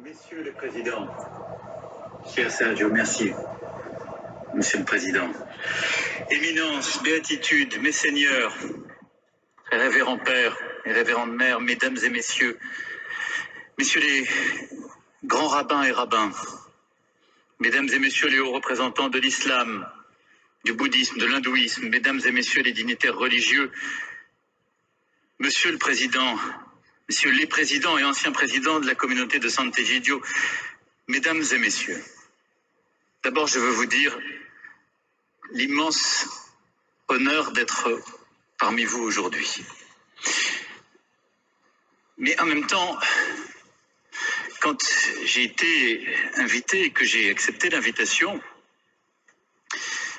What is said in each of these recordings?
Messieurs les présidents, cher Sergio, merci, Monsieur le Président. Éminence, béatitude, mes seigneurs, révérends pères et révérendes mères, mesdames et messieurs, messieurs les grands rabbins et rabbins, mesdames et messieurs les hauts représentants de l'islam, du bouddhisme, de l'hindouisme, mesdames et messieurs les dignitaires religieux, Monsieur le Président, Messieurs les présidents et anciens présidents de la communauté de Sant'Egidio, mesdames et messieurs, d'abord je veux vous dire l'immense honneur d'être parmi vous aujourd'hui. Mais en même temps, quand j'ai été invité et que j'ai accepté l'invitation,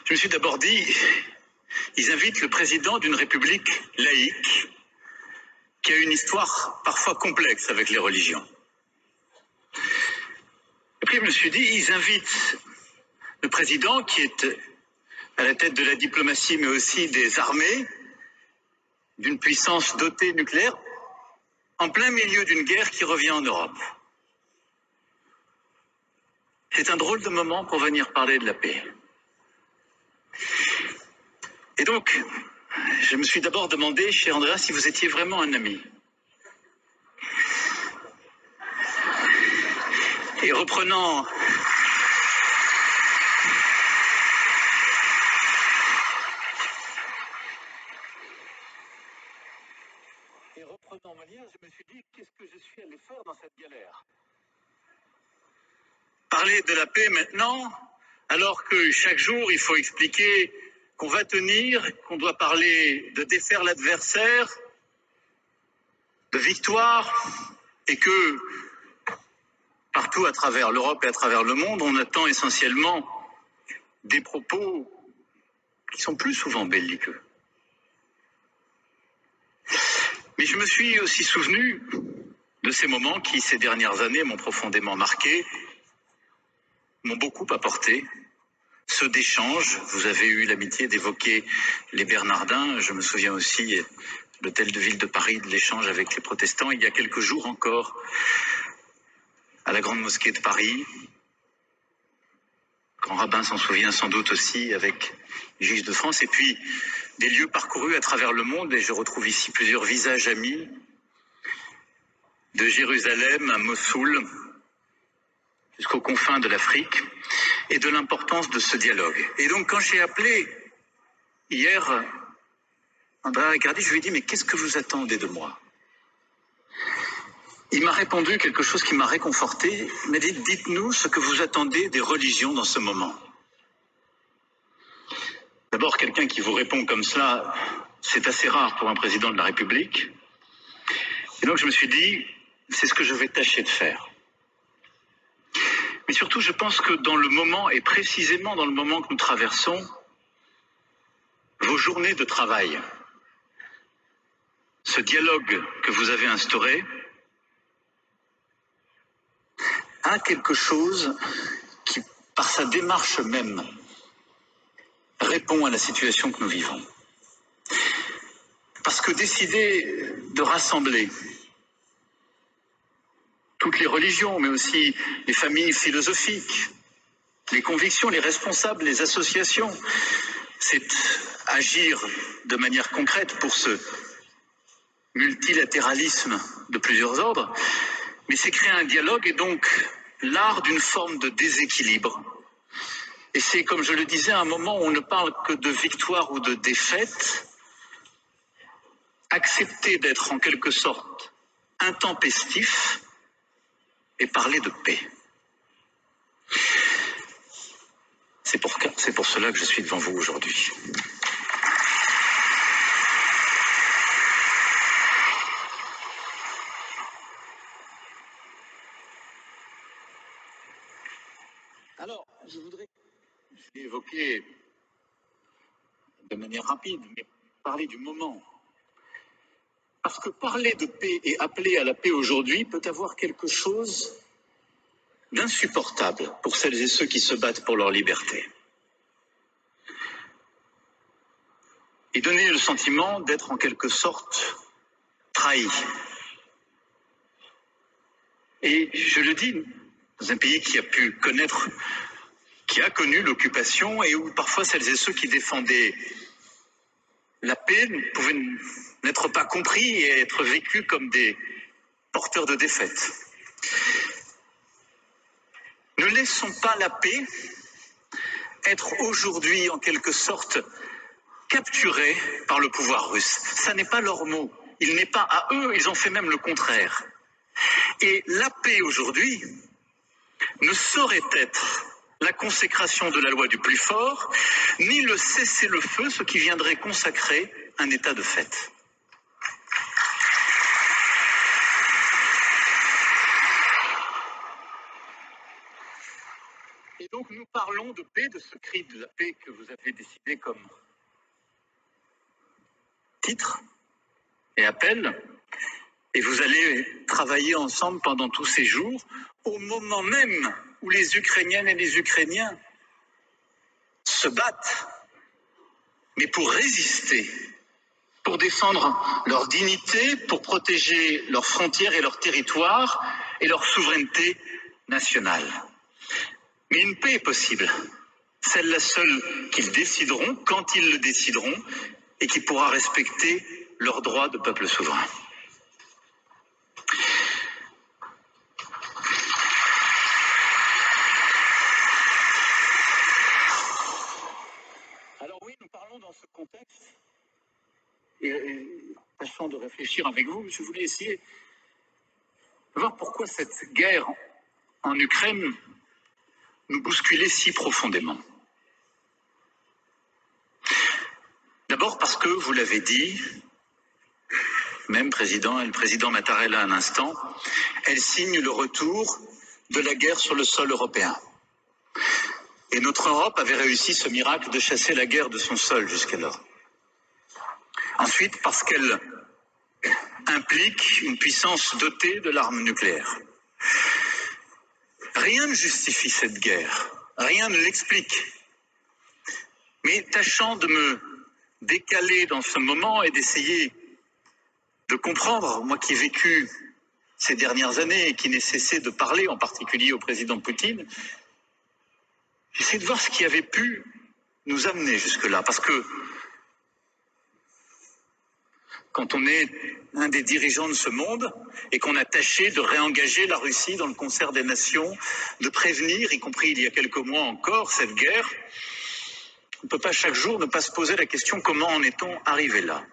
je me suis d'abord dit, ils invitent le président d'une république laïque qui a une histoire parfois complexe avec les religions. Et puis je me suis dit, ils invitent le président qui est à la tête de la diplomatie, mais aussi des armées, d'une puissance dotée nucléaire, en plein milieu d'une guerre qui revient en Europe. C'est un drôle de moment pour venir parler de la paix. Et donc, je me suis d'abord demandé, cher Andrea, si vous étiez vraiment un ami. Et reprenant mon lien, je me suis dit, qu'est-ce que je suis allé faire dans cette galère? Parler de la paix maintenant, alors que chaque jour, il faut expliquer qu'on va tenir, qu'on doit parler de défaire l'adversaire, de victoire, et que partout à travers l'Europe et à travers le monde, on attend essentiellement des propos qui sont plus souvent belliqueux. Mais je me suis aussi souvenu de ces moments qui, ces dernières années, m'ont profondément marqué, m'ont beaucoup apporté. Ceux d'échanges, vous avez eu l'amitié d'évoquer les Bernardins, je me souviens aussi l'hôtel de ville de Paris, de l'échange avec les protestants, il y a quelques jours encore, à la grande mosquée de Paris. Le grand rabbin s'en souvient sans doute aussi avec les juges de France, et puis des lieux parcourus à travers le monde, et je retrouve ici plusieurs visages amis, de Jérusalem à Mossoul, jusqu'aux confins de l'Afrique, et de l'importance de ce dialogue. Et donc quand j'ai appelé hier Andrea Riccardi, je lui ai dit, mais qu'est-ce que vous attendez de moi? Il m'a répondu quelque chose qui m'a réconforté. Il m'a dit, dites-nous ce que vous attendez des religions dans ce moment. D'abord, quelqu'un qui vous répond comme cela, c'est assez rare pour un président de la République. Et donc je me suis dit, c'est ce que je vais tâcher de faire. Mais surtout, je pense que dans le moment, et précisément dans le moment que nous traversons, vos journées de travail, ce dialogue que vous avez instauré, a quelque chose qui, par sa démarche même, répond à la situation que nous vivons. Parce que décider de rassembler toutes les religions, mais aussi les familles philosophiques, les convictions, les responsables, les associations, c'est agir de manière concrète pour ce multilatéralisme de plusieurs ordres, mais c'est créer un dialogue et donc l'art d'une forme de déséquilibre. Et c'est, comme je le disais, un moment où on ne parle que de victoire ou de défaite, accepter d'être en quelque sorte intempestif et parler de paix. C'est pour cela que je suis devant vous aujourd'hui. Alors, je vais évoquer de manière rapide, mais parler du moment. Parce que parler de paix et appeler à la paix aujourd'hui peut avoir quelque chose d'insupportable pour celles et ceux qui se battent pour leur liberté. Et donner le sentiment d'être en quelque sorte trahi. Et je le dis, dans un pays qui a connu l'occupation et où parfois celles et ceux qui défendaient la paix pouvaient n'être pas compris et être vécus comme des porteurs de défaite. Ne laissons pas la paix être aujourd'hui en quelque sorte capturée par le pouvoir russe. Ça n'est pas leur mot. Il n'est pas à eux, ils ont fait même le contraire. Et la paix aujourd'hui ne saurait être la consécration de la loi du plus fort, ni le cessez-le-feu, ce qui viendrait consacrer un état de fait. Et donc nous parlons de paix, de ce cri de la paix que vous avez décidé comme titre et appel, et vous allez travailler ensemble pendant tous ces jours, au moment même où les Ukrainiennes et les Ukrainiens se battent, mais pour résister, pour défendre leur dignité, pour protéger leurs frontières et leurs territoires et leur souveraineté nationale. Mais une paix est possible, celle-là seule qu'ils décideront, quand ils le décideront, et qui pourra respecter leurs droits de peuple souverain. Alors oui, nous parlons dans ce contexte, et tâchons de réfléchir avec vous, je voulais essayer de voir pourquoi cette guerre en Ukraine nous bousculait si profondément. D'abord parce que, vous l'avez dit, même président, et le président Mattarella à l'instant, elle signe le retour de la guerre sur le sol européen. Et notre Europe avait réussi ce miracle de chasser la guerre de son sol jusqu'alors. Ensuite, parce qu'elle implique une puissance dotée de l'arme nucléaire. Rien ne justifie cette guerre, rien ne l'explique. Mais tâchant de me décaler dans ce moment et d'essayer de comprendre, moi qui ai vécu ces dernières années et qui n'ai cessé de parler, en particulier au président Poutine, j'essaie de voir ce qui avait pu nous amener jusque-là. Parce que quand on est un des dirigeants de ce monde et qu'on a tâché de réengager la Russie dans le concert des nations, de prévenir, y compris il y a quelques mois encore, cette guerre, on ne peut pas chaque jour ne pas se poser la question comment en est-on arrivé là?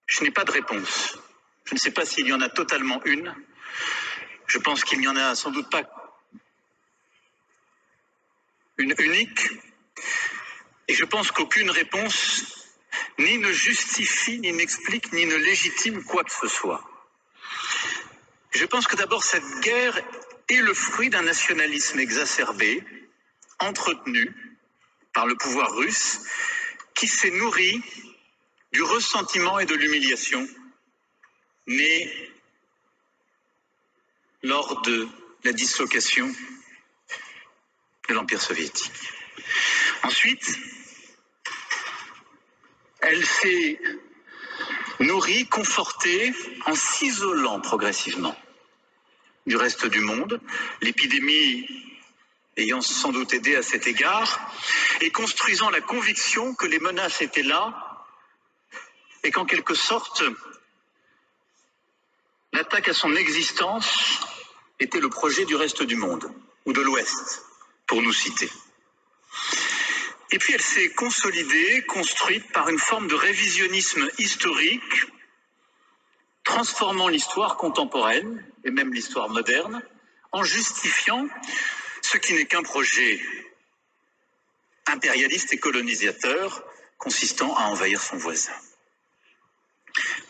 Je n'ai pas de réponse. Je ne sais pas s'il y en a totalement une. Je pense qu'il n'y en a sans doute pas une unique. Et je pense qu'aucune réponse ni ne justifie, ni n'explique, ni ne légitime quoi que ce soit. Je pense que d'abord cette guerre est le fruit d'un nationalisme exacerbé, entretenu par le pouvoir russe, qui s'est nourri du ressentiment et de l'humiliation nés lors de la dislocation de l'Empire soviétique. Ensuite, elle s'est nourrie, confortée, en s'isolant progressivement du reste du monde, l'épidémie ayant sans doute aidé à cet égard, et construisant la conviction que les menaces étaient là, et qu'en quelque sorte, l'attaque à son existence était le projet du reste du monde, ou de l'Ouest, pour nous citer. Et puis elle s'est consolidée, construite par une forme de révisionnisme historique, transformant l'histoire contemporaine, et même l'histoire moderne, en justifiant ce qui n'est qu'un projet impérialiste et colonisateur, consistant à envahir son voisin.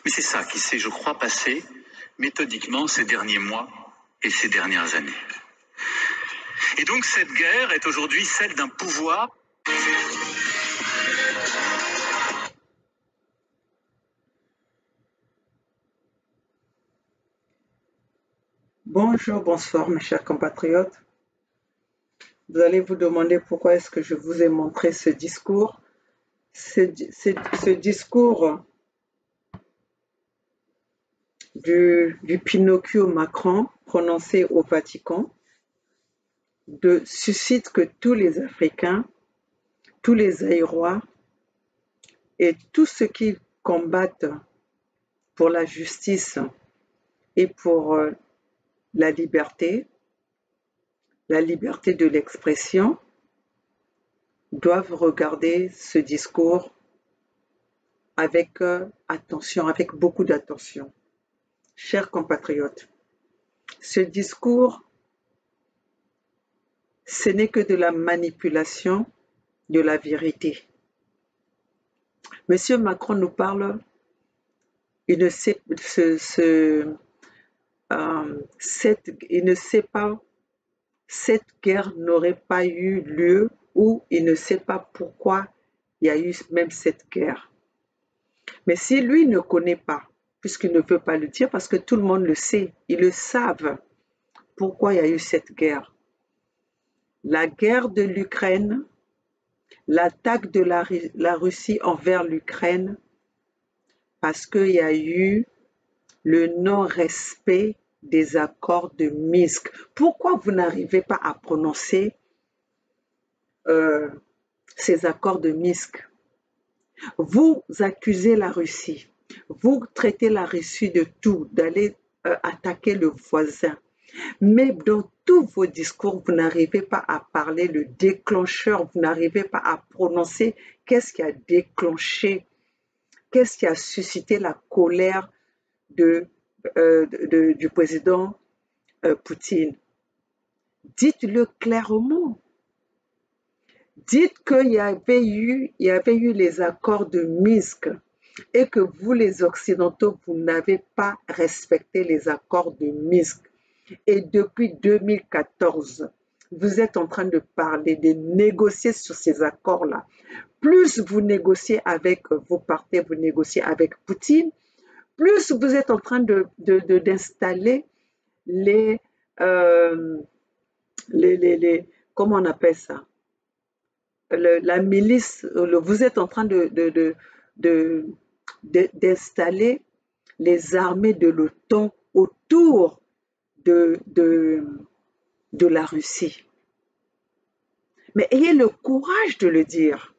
Mais c'est ça qui s'est, je crois, passé méthodiquement ces derniers mois et ces dernières années. Et donc cette guerre est aujourd'hui celle d'un pouvoir Bonjour, bonsoir mes chers compatriotes. Vous allez vous demander pourquoi est-ce que je vous ai montré ce discours. Ce discours du Pinocchio Macron prononcé au Vatican suscite que tous les Africains, tous les Aïrois et tous ceux qui combattent pour la justice et pour la liberté de l'expression, doivent regarder ce discours avec attention, avec beaucoup d'attention. Chers compatriotes, ce discours, ce n'est que de la manipulation de la vérité. Monsieur Macron nous parle, il ne sait pas, cette guerre n'aurait pas eu lieu, ou il ne sait pas pourquoi il y a eu même cette guerre. Mais si lui ne connaît pas, puisqu'il ne veut pas le dire, parce que tout le monde le sait, ils le savent, pourquoi il y a eu cette guerre. La guerre de l'Ukraine, l'attaque de la Russie envers l'Ukraine, parce qu'il y a eu le non-respect des accords de Minsk. Pourquoi vous n'arrivez pas à prononcer ces accords de Minsk? Vous accusez la Russie, vous traitez la Russie de tout, d'aller attaquer le voisin. Mais dans tous vos discours, vous n'arrivez pas à parler le déclencheur, vous n'arrivez pas à prononcer qu'est-ce qui a déclenché, qu'est-ce qui a suscité la colère du président Poutine. Dites-le clairement. Dites qu'il y avait eu les accords de Minsk et que vous, les Occidentaux, vous n'avez pas respecté les accords de Minsk. Et depuis 2014, vous êtes en train de parler, de négocier sur ces accords-là. Plus vous négociez avec, vous partez, vous négociez avec Poutine, plus vous êtes en train d'installer comment on appelle ça? La milice, vous êtes en train d'installer les armées de l'OTAN autour de la Russie. Mais ayez le courage de le dire.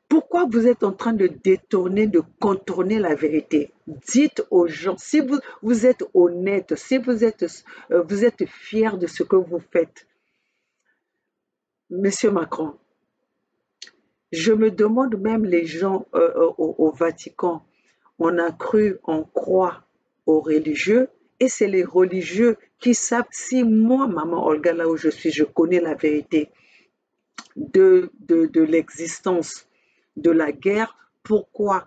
Pourquoi vous êtes en train de détourner, de contourner la vérité? Dites aux gens, si vous êtes honnête, si vous êtes fier de ce que vous faites, Monsieur Macron, je me demande même les gens au Vatican, on croit aux religieux, et c'est les religieux qui savent, si moi, maman Olga, là où je suis, je connais la vérité de l'existence de la guerre, pourquoi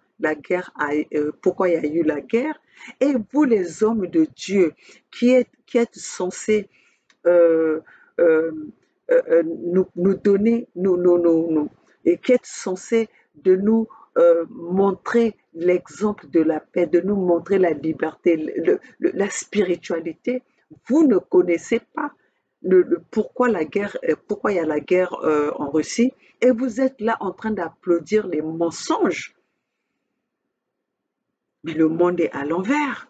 pourquoi il y a eu la guerre, et vous les hommes de Dieu qui êtes censés nous donner, et qui êtes censés de nous montrer l'exemple de la paix, de nous montrer la liberté, la spiritualité, vous ne connaissez pas pourquoi pourquoi il y a la guerre en Russie, et vous êtes là en train d'applaudir les mensonges. Mais le monde est à l'envers.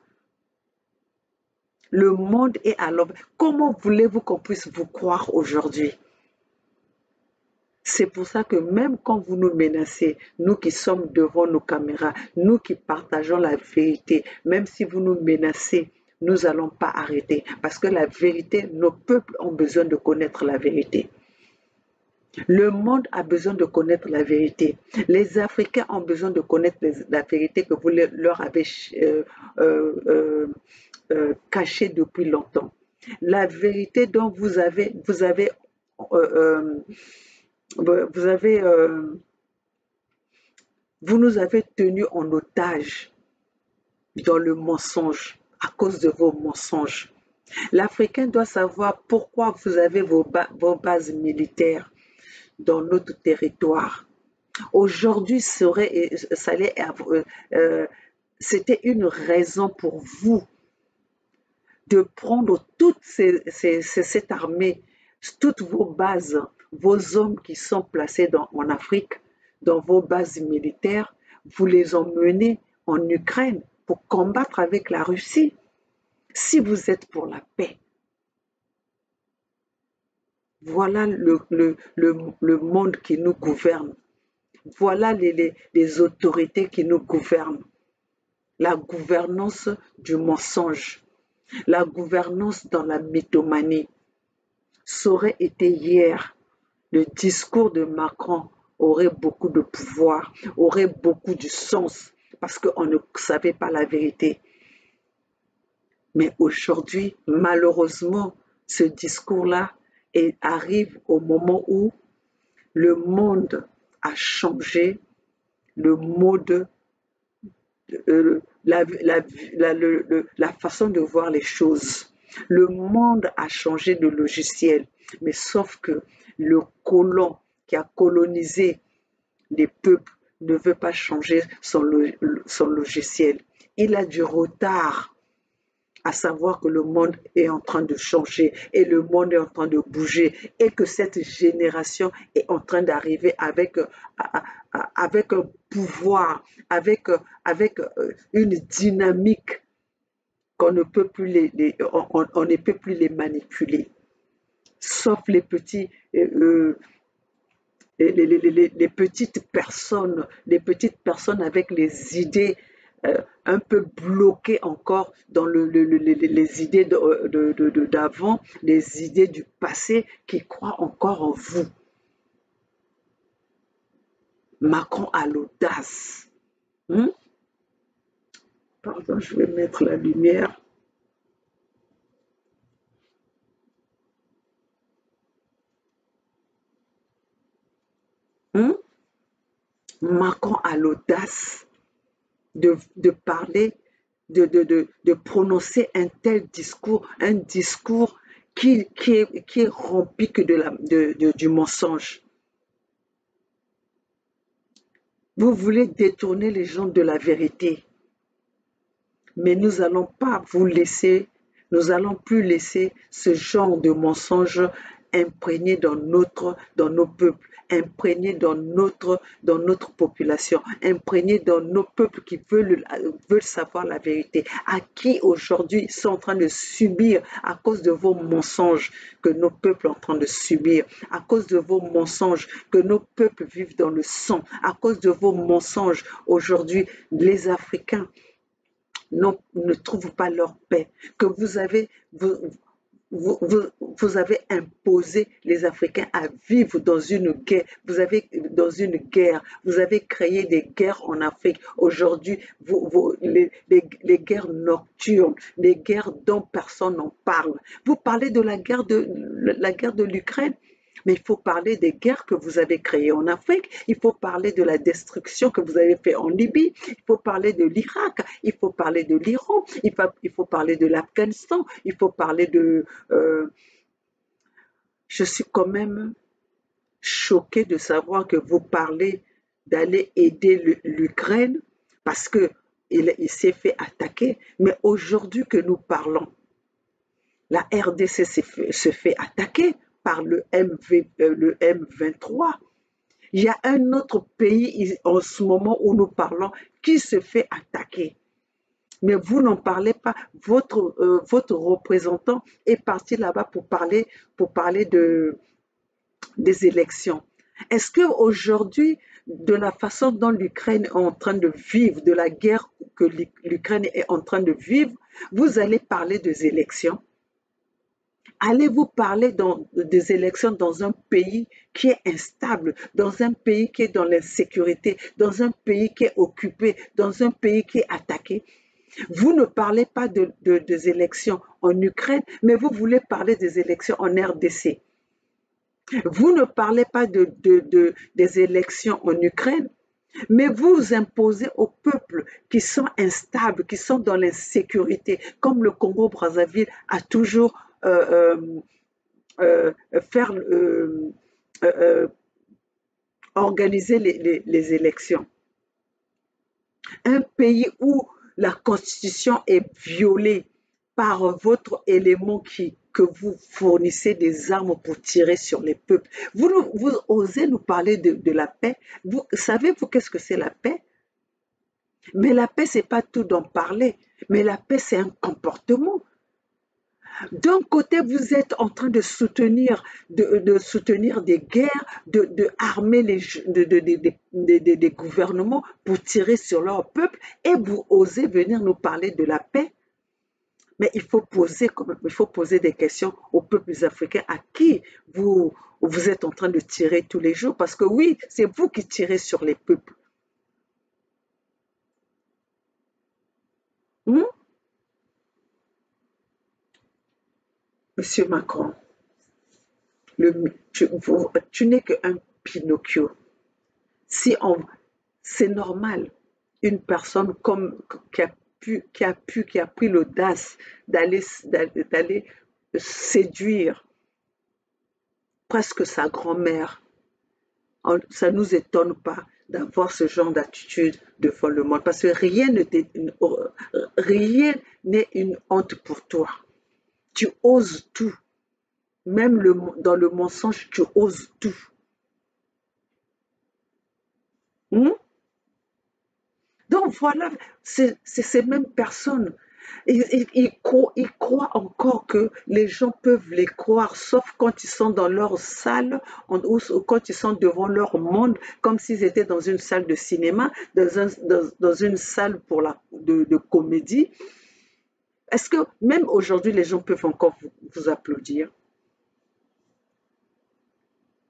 Le monde est à l'envers. Comment voulez-vous qu'on puisse vous croire aujourd'hui? C'est pour ça que même quand vous nous menacez, nous qui sommes devant nos caméras, nous qui partageons la vérité, même si vous nous menacez, nous n'allons pas arrêter. Parce que la vérité, nos peuples ont besoin de connaître la vérité. Le monde a besoin de connaître la vérité. Les Africains ont besoin de connaître la vérité que vous leur avez cachée depuis longtemps. La vérité dont vous nous avez tenus en otage dans le mensonge, à cause de vos mensonges. L'Africain doit savoir pourquoi vous avez vos bases militaires dans notre territoire. Aujourd'hui, c'était une raison pour vous de prendre toute cette armée, toutes vos bases, vos hommes qui sont placés en Afrique, dans vos bases militaires, vous les emmenez en Ukraine pour combattre avec la Russie. Si vous êtes pour la paix, voilà le monde qui nous gouverne. Voilà les autorités qui nous gouvernent. La gouvernance du mensonge, la gouvernance dans la mythomanie. Ça aurait été hier, le discours de Macron aurait beaucoup de pouvoir, aurait beaucoup de sens, parce qu'on ne savait pas la vérité. Mais aujourd'hui, malheureusement, ce discours-là arrive au moment où le monde a changé, le mode, la façon de voir les choses. Le monde a changé de logiciel, mais sauf que le colon qui a colonisé les peuples ne veut pas changer son logiciel. Il a du retard à savoir que le monde est en train de changer et le monde est en train de bouger et que cette génération est en train d'arriver avec un pouvoir, avec une dynamique qu'on ne peut plus on ne peut plus les manipuler, sauf les petits les petites personnes avec les idées un peu bloquées encore dans les idées d'avant, les idées du passé, qui croient encore en vous. Macron a l'audace. Pardon, je vais mettre la lumière. Macron a l'audace de parler, de prononcer un tel discours, un discours qui est rempli que du mensonge. Vous voulez détourner les gens de la vérité, mais nous n'allons pas vous laisser, nous n'allons plus laisser ce genre de mensonge imprégné dans nos peuples, imprégné dans notre population, imprégné dans nos peuples qui veulent savoir la vérité, à qui aujourd'hui sont en train de subir à cause de vos mensonges, que nos peuples sont en train de subir, à cause de vos mensonges, que nos peuples vivent dans le sang, à cause de vos mensonges. Aujourd'hui, les Africains ne trouvent pas leur paix, que vous avez imposé les Africains à vivre dans une guerre. Vous avez créé des guerres en Afrique. Aujourd'hui, les guerres nocturnes, les guerres dont personne n'en parle. Vous parlez de la guerre de l'Ukraine, mais il faut parler des guerres que vous avez créées en Afrique, il faut parler de la destruction que vous avez faite en Libye, il faut parler de l'Irak, il faut parler de l'Iran, il faut parler de l'Afghanistan, il faut parler de... Je suis quand même choquée de savoir que vous parlez d'aller aider l'Ukraine parce qu'il s'est fait attaquer, mais aujourd'hui que nous parlons, la RDC se fait attaquer par le M23. Il y a un autre pays en ce moment où nous parlons qui se fait attaquer. Mais vous n'en parlez pas. Votre représentant est parti là-bas pour parler des élections. Est-ce qu'aujourd'hui, de la façon dont l'Ukraine est en train de vivre, de la guerre que l'Ukraine est en train de vivre, vous allez parler des élections? Allez-vous parler des élections dans un pays qui est instable, dans un pays qui est dans l'insécurité, dans un pays qui est occupé, dans un pays qui est attaqué? Vous ne parlez pas des élections en Ukraine, mais vous voulez parler des élections en RDC. Vous ne parlez pas des élections en Ukraine, mais vous imposez aux peuples qui sont instables, qui sont dans l'insécurité, comme le Congo-Brazzaville a toujours organiser les élections. Un pays où la Constitution est violée par votre élément que vous fournissez des armes pour tirer sur les peuples. Vous osez nous parler de la paix. Savez-vous qu'est-ce que c'est la paix? Mais la paix, c'est pas tout d'en parler. Mais la paix, c'est un comportement. D'un côté, vous êtes en train de soutenir, de soutenir des guerres, de armer des gouvernements pour tirer sur leur peuple, et vous osez venir nous parler de la paix. Mais il faut poser des questions aux peuples africains à qui vous êtes en train de tirer tous les jours. Parce que oui, c'est vous qui tirez sur les peuples. Hmm? Monsieur Macron, tu n'es qu'un Pinocchio. Si on, c'est normal, une personne comme qui a pris l'audace d'aller séduire presque sa grand-mère, ça ne nous étonne pas d'avoir ce genre d'attitude devant le monde parce que rien n'est une honte pour toi. Tu oses tout, même dans le mensonge, tu oses tout. Hmm? Donc voilà, c'est ces mêmes personnes. Ils croient encore que les gens peuvent les croire, sauf quand ils sont dans leur salle ou quand ils sont devant leur monde, comme s'ils étaient dans une salle de cinéma, dans une salle de comédie. Est-ce que même aujourd'hui, les gens peuvent encore vous applaudir?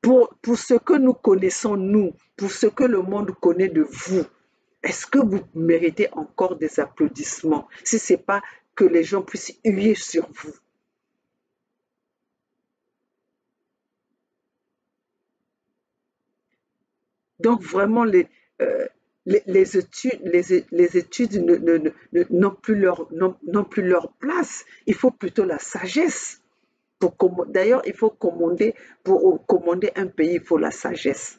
Pour ce que nous connaissons, nous, pour ce que le monde connaît de vous, est-ce que vous méritez encore des applaudissements si ce n'est pas que les gens puissent huer sur vous? Donc vraiment, les études, les études n'ont plus n'ont plus leur place. Il faut plutôt la sagesse. D'ailleurs, il faut pour commander un pays, il faut la sagesse.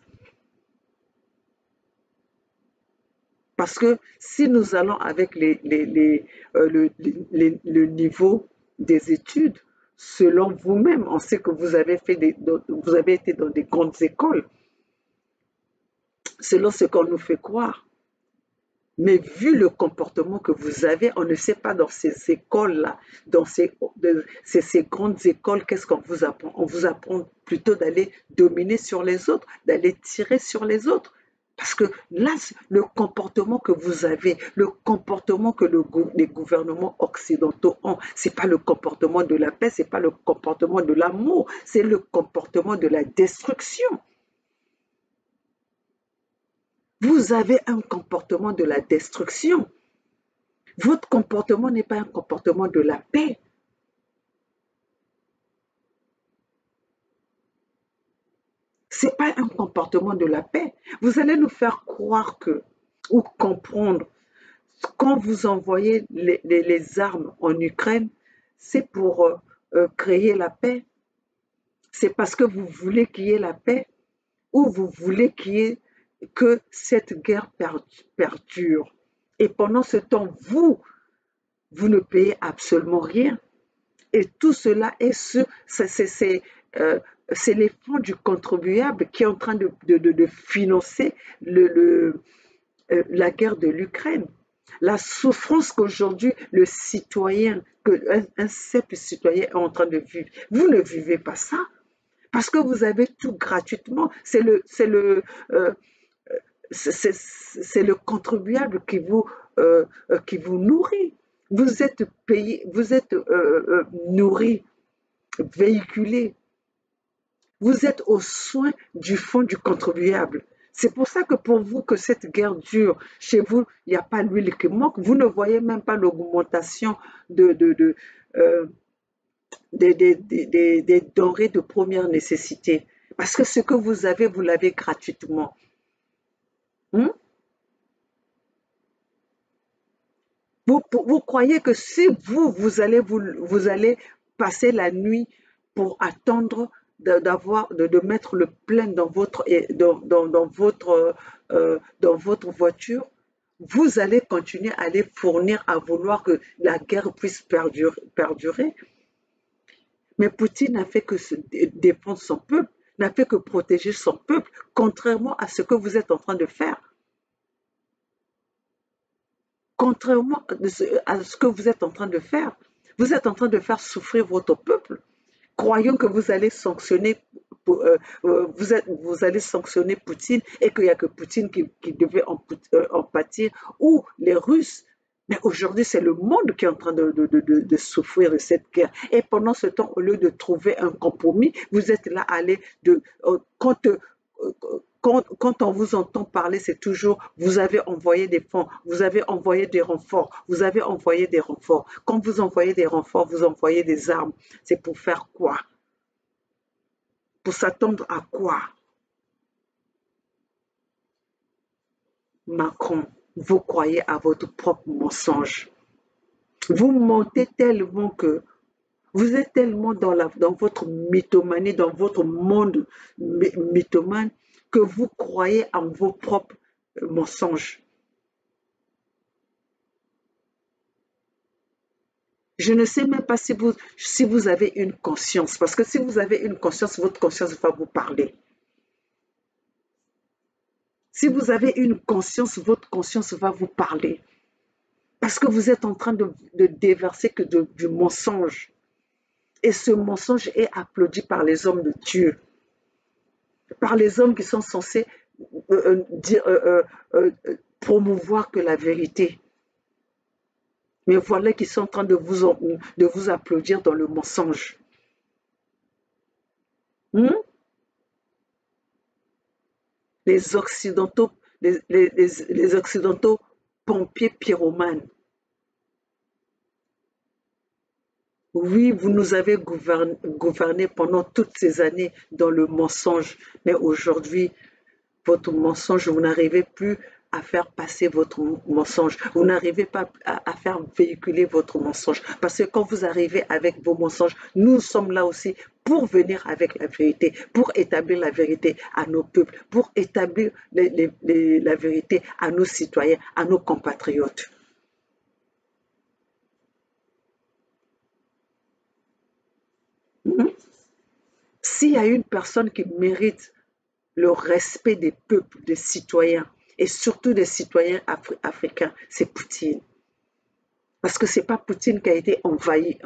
Parce que si nous allons avec le niveau des études, selon vous-même, on sait que vous avez été dans des grandes écoles, selon ce qu'on nous fait croire. Mais vu le comportement que vous avez, on ne sait pas dans ces écoles-là, dans ces grandes écoles, qu'est-ce qu'on vous apprend? On vous apprend plutôt d'aller dominer sur les autres, d'aller tirer sur les autres. Parce que là, le comportement que vous avez, le comportement que les gouvernements occidentaux ont, c'est pas le comportement de la paix, c'est pas le comportement de l'amour, c'est le comportement de la destruction. Vous avez un comportement de la destruction. Votre comportement n'est pas un comportement de la paix. C'est pas un comportement de la paix. Vous allez nous faire croire que, ou comprendre, quand vous envoyez les armes en Ukraine, c'est pour créer la paix. C'est parce que vous voulez qu'il y ait la paix ou vous voulez que cette guerre perdure. Et pendant ce temps, vous ne payez absolument rien. Et tout cela c'est les fonds du contribuable qui est en train de financer la guerre de l'Ukraine. La souffrance qu'aujourd'hui le citoyen, un simple citoyen est en train de vivre. Vous ne vivez pas ça parce que vous avez tout gratuitement. Euh, c'est le contribuable qui vous nourrit. Vous êtes payé, vous êtes nourri, véhiculé. Vous êtes aux soins du fonds du contribuable. C'est pour ça que pour vous que cette guerre dure, chez vous, il n'y a pas l'huile qui manque. Vous ne voyez même pas l'augmentation euh, des denrées de première nécessité. Parce que ce que vous avez, vous l'avez gratuitement. Hmm? Vous croyez que si vous allez passer la nuit pour attendre de mettre le plein dans votre voiture, vous allez continuer à les fournir à vouloir que la guerre puisse perdurer. Mais Poutine n'a fait que défendre son peuple, n'a fait que protéger son peuple, contrairement à ce que vous êtes en train de faire. contrairement à ce que vous êtes en train de faire. Vous êtes en train de faire souffrir votre peuple, croyant que vous allez sanctionner vous allez sanctionner Poutine et qu'il n'y a que Poutine qui devait en pâtir, ou les Russes. Mais aujourd'hui, c'est le monde qui est en train de souffrir de cette guerre. Et pendant ce temps, au lieu de trouver un compromis, vous êtes là à aller quand on vous entend parler, c'est toujours vous avez envoyé des fonds, vous avez envoyé des renforts, vous avez envoyé des renforts. Quand vous envoyez des renforts, vous envoyez des armes. C'est pour faire quoi? Pour s'attendre à quoi? Macron, vous croyez à votre propre mensonge. Vous mentez tellement que vous êtes tellement dans votre mythomanie, dans votre monde mythomane, que vous croyez en vos propres mensonges. Je ne sais même pas si vous avez une conscience, parce que si vous avez une conscience, votre conscience va vous parler. Si vous avez une conscience, votre conscience va vous parler. Parce que vous êtes en train de déverser que du mensonge. Et ce mensonge est applaudi par les hommes de Dieu. Par les hommes qui sont censés promouvoir que la vérité. Mais voilà qu'ils sont en train de vous applaudir dans le mensonge. Les Occidentaux, les Occidentaux pompiers pyromanes. Oui, vous nous avez gouverné pendant toutes ces années dans le mensonge, mais aujourd'hui, votre mensonge, vous n'arrivez plus à faire passer votre mensonge. Vous n'arrivez pas à faire véhiculer votre mensonge. Parce que quand vous arrivez avec vos mensonges, nous sommes là aussi pour venir avec la vérité, pour établir la vérité à nos peuples, pour établir la vérité à nos citoyens, à nos compatriotes. S'il y a une personne qui mérite le respect des peuples, des citoyens, et surtout des citoyens africains, c'est Poutine. Parce que ce n'est pas Poutine qui a été envahir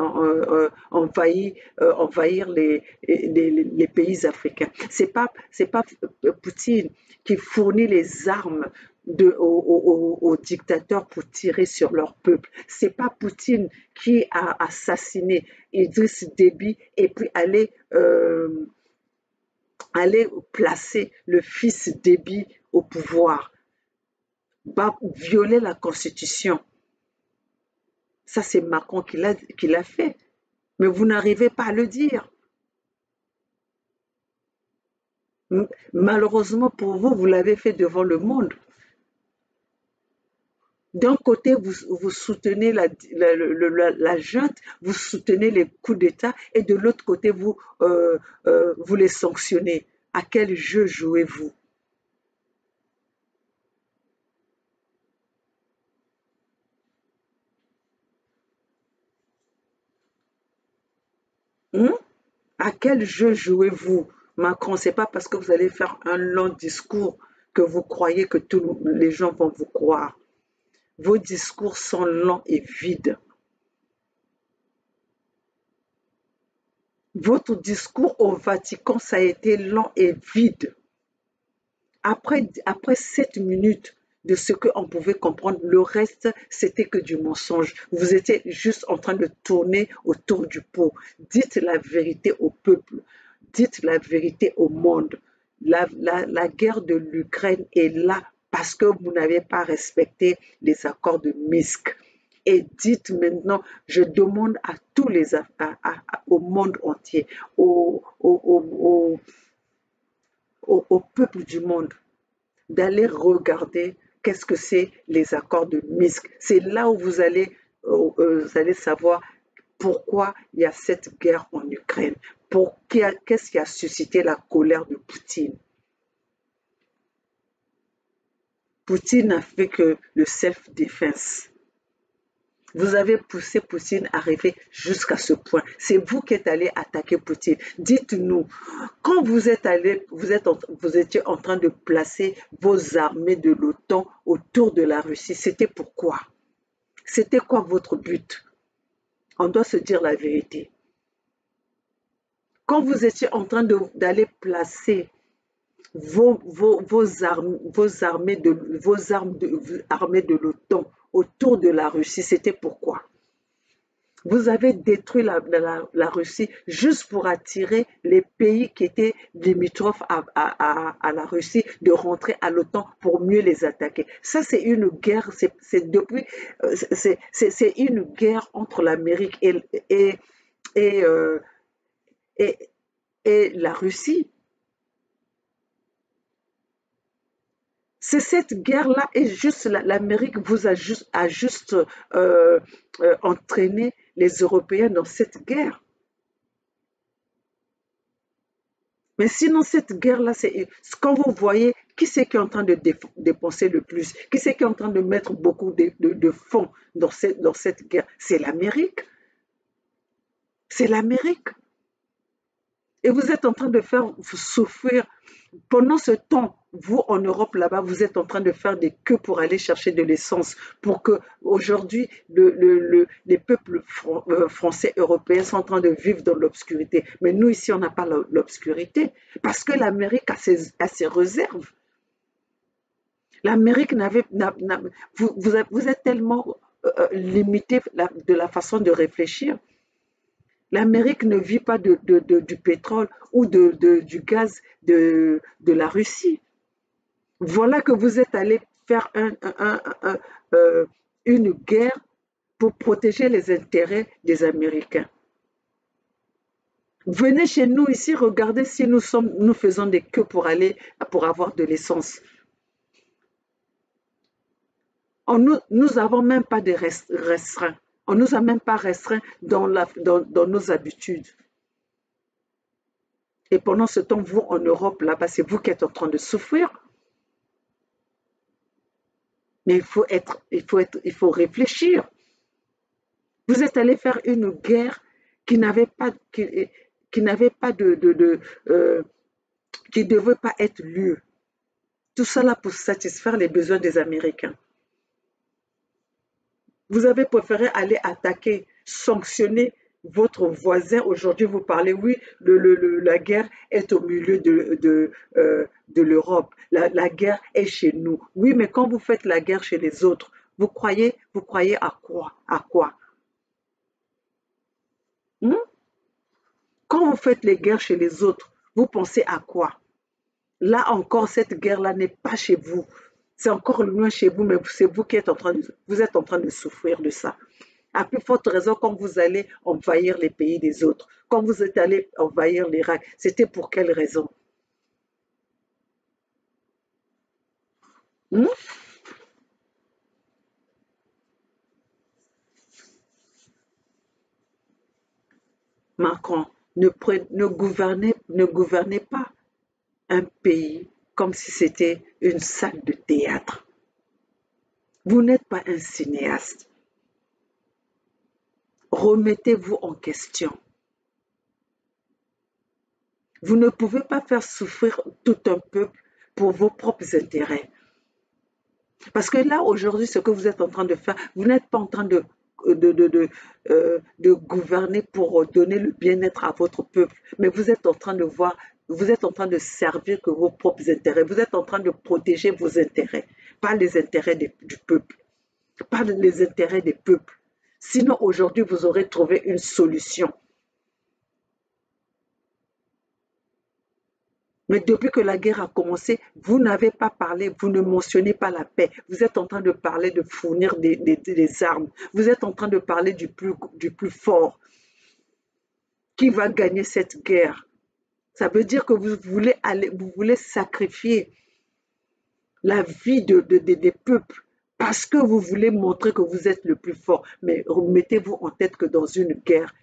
les pays africains. Ce n'est pas Poutine qui fournit les armes aux dictateurs pour tirer sur leur peuple. Ce n'est pas Poutine qui a assassiné Idriss Déby et puis aller placer le fils Déby au pouvoir, violer la Constitution. Ça, c'est Macron qui l'a fait. Mais vous n'arrivez pas à le dire. Malheureusement pour vous, vous l'avez fait devant le monde. D'un côté, vous soutenez la junte, vous soutenez les coups d'État, et de l'autre côté, vous les sanctionnez. À quel jeu jouez-vous? À quel jeu jouez-vous? Macron, c'est pas parce que vous allez faire un long discours que vous croyez que tous les gens vont vous croire. Vos discours sont lents et vides. Votre discours au Vatican, ça a été lent et vide. Après 7 minutes de ce qu'on pouvait comprendre, le reste, c'était que du mensonge. Vous étiez juste en train de tourner autour du pot. Dites la vérité au peuple. Dites la vérité au monde. La guerre de l'Ukraine est là parce que vous n'avez pas respecté les accords de Minsk. Et dites maintenant, je demande à tous au monde entier, au peuple du monde, d'aller regarder qu'est-ce que c'est les accords de Minsk. C'est là où vous allez savoir pourquoi il y a cette guerre en Ukraine. Qu'est-ce qui a suscité la colère de Poutine? Poutine n'a fait que le self-défense. Vous avez poussé Poutine à arriver jusqu'à ce point. C'est vous qui êtes allé attaquer Poutine. Dites-nous, quand vous êtes allé, vous étiez en train de placer vos armées de l'OTAN autour de la Russie, c'était pourquoi? C'était quoi votre but? On doit se dire la vérité. Quand vous étiez en train d'aller placer vos armées de l'OTAN autour de la Russie, c'était pourquoi? Vous avez détruit la Russie juste pour attirer les pays qui étaient limitrophes à la Russie de rentrer à l'OTAN pour mieux les attaquer. Ça, c'est une guerre, c'est une guerre entre l'Amérique et, euh, et, et la Russie. C'est cette guerre-là et juste l'Amérique vous a juste entraîné les Européens dans cette guerre. Mais sinon, cette guerre-là, c'est quand vous voyez qui c'est qui est en train de dépenser le plus, qui c'est qui est en train de mettre beaucoup de fonds dans cette guerre, c'est l'Amérique. C'est l'Amérique. Et vous êtes en train de faire souffrir. Pendant ce temps, vous en Europe là-bas, vous êtes en train de faire des queues pour aller chercher de l'essence, pour que aujourd'hui les peuples français, européens sont en train de vivre dans l'obscurité. Mais nous ici, on n'a pas l'obscurité parce que l'Amérique a ses réserves. L'Amérique vous êtes tellement limité de la façon de réfléchir. L'Amérique ne vit pas du pétrole ou du gaz de la Russie. Voilà que vous êtes allé faire une guerre pour protéger les intérêts des Américains. Venez chez nous ici, regardez si nous faisons des queues pour avoir de l'essence. Nous n'avons même pas de restreints. On ne nous a même pas restreints dans nos habitudes. Et pendant ce temps, vous, en Europe, là-bas, c'est vous qui êtes en train de souffrir. Mais il faut réfléchir. Vous êtes allé faire une guerre qui n'avait pas, qui devait pas être lieu. Tout cela pour satisfaire les besoins des Américains. Vous avez préféré aller attaquer, sanctionner votre voisin. Aujourd'hui, vous parlez, oui, la guerre est au milieu de l'Europe. La guerre est chez nous. Oui, mais quand vous faites la guerre chez les autres, vous croyez à quoi? À quoi? Quand vous faites les guerres chez les autres, vous pensez à quoi? Là encore, cette guerre-là n'est pas chez vous. C'est encore loin chez vous, mais c'est vous qui êtes en train de souffrir de ça. À plus forte raison, quand vous allez envahir les pays des autres, quand vous êtes allé envahir l'Irak, c'était pour quelle raison? Hmm? Macron, ne gouvernez pas un pays comme si c'était une salle de théâtre. Vous n'êtes pas un cinéaste. Remettez-vous en question. Vous ne pouvez pas faire souffrir tout un peuple pour vos propres intérêts. Parce que là, aujourd'hui, ce que vous êtes en train de faire, vous n'êtes pas en train de gouverner pour donner le bien-être à votre peuple, mais vous êtes en train de voir, vous êtes en train de servir que vos propres intérêts, vous êtes en train de protéger vos intérêts, pas les intérêts du peuple, pas les intérêts des peuples. Sinon, aujourd'hui, vous aurez trouvé une solution. Mais depuis que la guerre a commencé, vous n'avez pas parlé, vous ne mentionnez pas la paix. Vous êtes en train de parler de fournir des armes. Vous êtes en train de parler du plus fort. Qui va gagner cette guerre? Ça veut dire que vous voulez sacrifier la vie des peuples parce que vous voulez montrer que vous êtes le plus fort. Mais mettez-vous en tête que dans une guerre,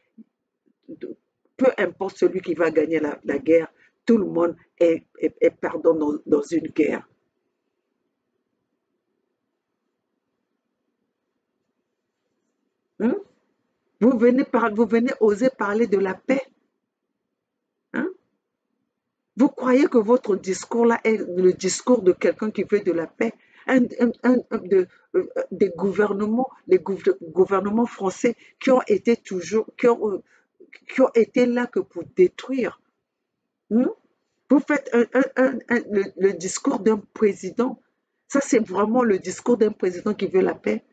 peu importe celui qui va gagner la guerre, tout le monde est perdant dans une guerre. Hein? Vous venez oser parler de la paix. Hein? Vous croyez que votre discours là est le discours de quelqu'un qui veut de la paix? des gouvernements, gouvernements français qui ont été toujours, qui ont été là que pour détruire. Hmm? Vous faites le discours d'un président. Ça, c'est vraiment le discours d'un président qui veut la paix.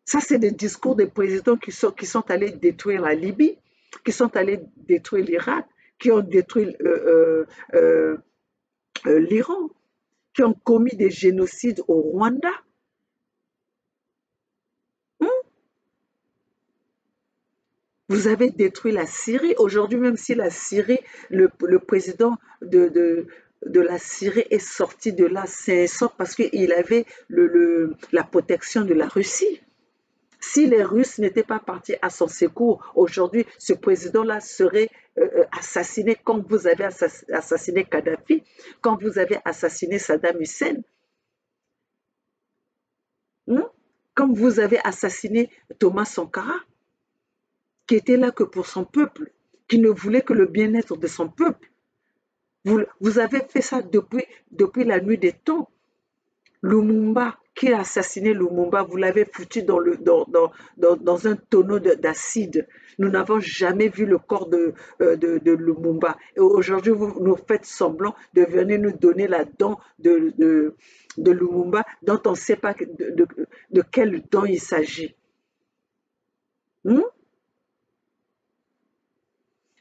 Ça, c'est des discours des présidents qui sont allés détruire la Libye, qui sont allés détruire l'Irak, qui ont détruit l'Iran, qui ont commis des génocides au Rwanda. Hmm? Vous avez détruit la Syrie. Aujourd'hui, même si la Syrie, le président de la Syrie est sorti de là, c'est parce qu'il avait la protection de la Russie. Si les Russes n'étaient pas partis à son secours, aujourd'hui, ce président-là serait assassiné comme vous avez assassiné Kadhafi, quand vous avez assassiné Saddam Hussein, hein, comme vous avez assassiné Thomas Sankara, qui était là que pour son peuple, qui ne voulait que le bien-être de son peuple. Vous avez fait ça depuis la nuit des temps. Lumumba, qui a assassiné Lumumba, vous l'avez foutu dans un tonneau d'acide. Nous n'avons jamais vu le corps de Lumumba. Et aujourd'hui, vous nous faites semblant de venir nous donner la dent de Lumumba, dont on ne sait pas de quelle dent il s'agit. Hmm?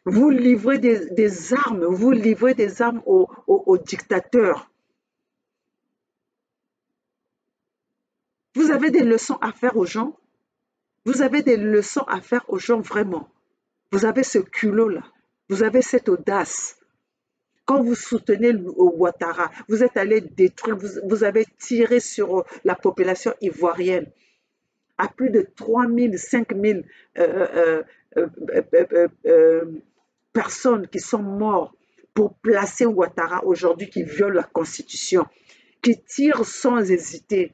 Vous livrez des armes, vous livrez des armes aux dictateurs. Vous avez des leçons à faire aux gens. Vous avez des leçons à faire aux gens vraiment. Vous avez ce culot-là. Vous avez cette audace. Quand vous soutenez Ouattara, vous êtes allé détruire, vous avez tiré sur la population ivoirienne. À plus de 3 000, 5 000 personnes qui sont mortes pour placer Ouattara aujourd'hui, qui viole la Constitution, qui tire sans hésiter,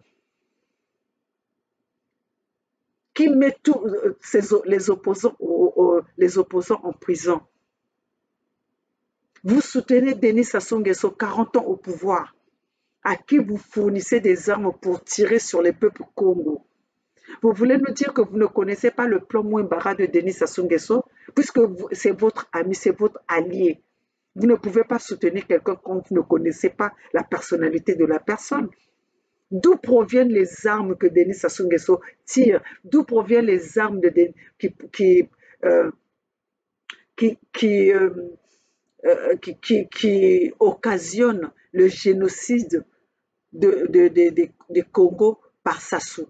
qui met tous les opposants en prison. Vous soutenez Denis Sassou Nguesso, 40 ans au pouvoir, à qui vous fournissez des armes pour tirer sur les peuples Congo. Vous voulez nous dire que vous ne connaissez pas le plan Mouembara de Denis Sassou Nguesso, puisque c'est votre ami, c'est votre allié. Vous ne pouvez pas soutenir quelqu'un quand vous ne connaissez pas la personnalité de la personne. D'où proviennent les armes que Denis Sassou Nguesso tire? D'où proviennent les armes qui occasionnent le génocide de Congo par Sassou?